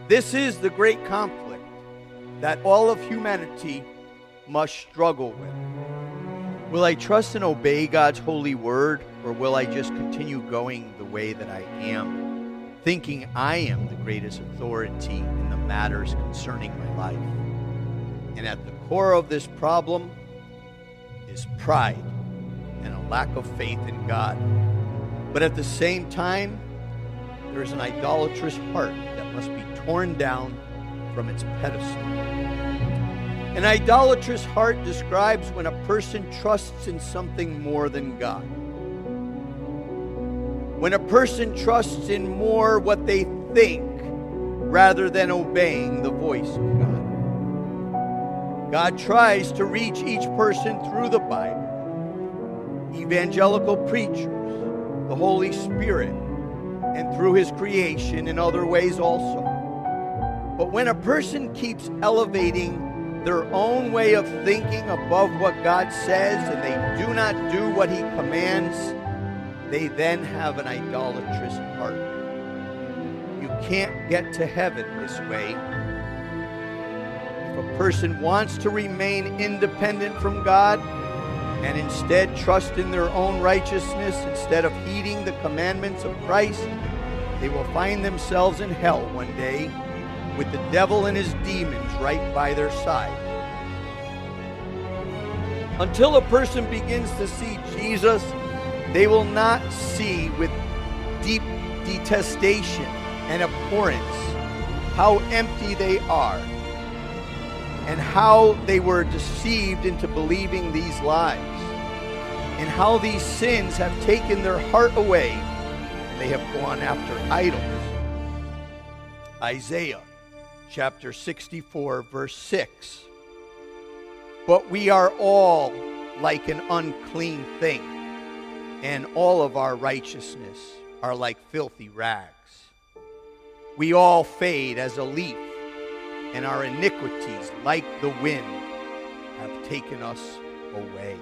This is the great conflict that all of humanity must struggle with. Will I trust and obey God's holy word, or will I just continue going the way that I am, thinking I am the greatest authority in the matters concerning my life? And at the core of this problem is pride and a lack of faith in God. But at the same time, there is an idolatrous heart that must be torn down from its pedestal. An idolatrous heart describes when a person trusts in something more than God. When a person trusts in more what they think rather than obeying the voice of God. God tries to reach each person through the Bible, evangelical preachers, the Holy Spirit, and through His creation in other ways also. But when a person keeps elevating their own way of thinking above what God says, and they do not do what He commands, they then have an idolatrous heart. You can't get to heaven this way. If a person wants to remain independent from God and instead trust in their own righteousness instead of heeding the commandments of Christ, they will find themselves in hell one day with the devil and his demons right by their side. Until a person begins to see Jesus, they will not see with deep detestation and abhorrence how empty they are and how they were deceived into believing these lies and how these sins have taken their heart away and they have gone after idols. Isaiah chapter 64 verse 6. But we are all like an unclean thing, and all of our righteousness are like filthy rags. We all fade as a leaf, and our iniquities, like the wind, have taken us away.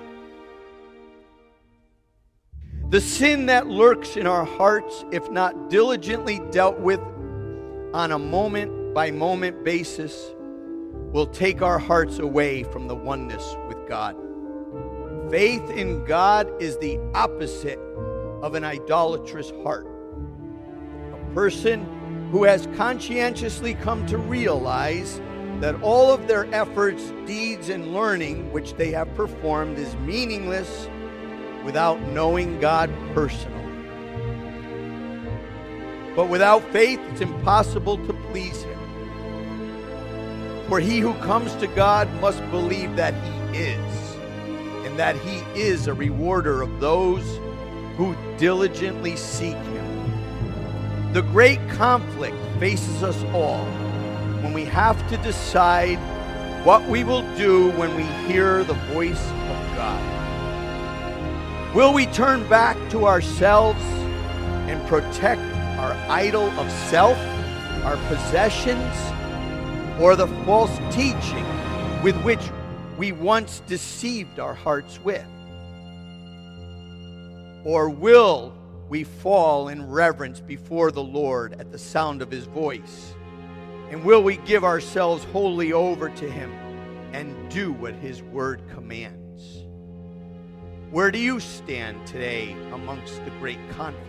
The sin that lurks in our hearts, if not diligently dealt with on a moment-by-moment basis, will take our hearts away from the oneness with God. Faith in God is the opposite of an idolatrous heart. A person who has conscientiously come to realize that all of their efforts, deeds, and learning which they have performed is meaningless without knowing God personally. But without faith, it's impossible to please Him. For he who comes to God must believe that He is, and that He is a rewarder of those who diligently seek Him. The great conflict faces us all when we have to decide what we will do when we hear the voice of God. Will we turn back to ourselves and protect our idol of self, our possessions, or the false teaching with which we once deceived our hearts with? Or will we fall in reverence before the Lord at the sound of His voice? And will we give ourselves wholly over to Him and do what His word commands? Where do you stand today amongst the great conflict?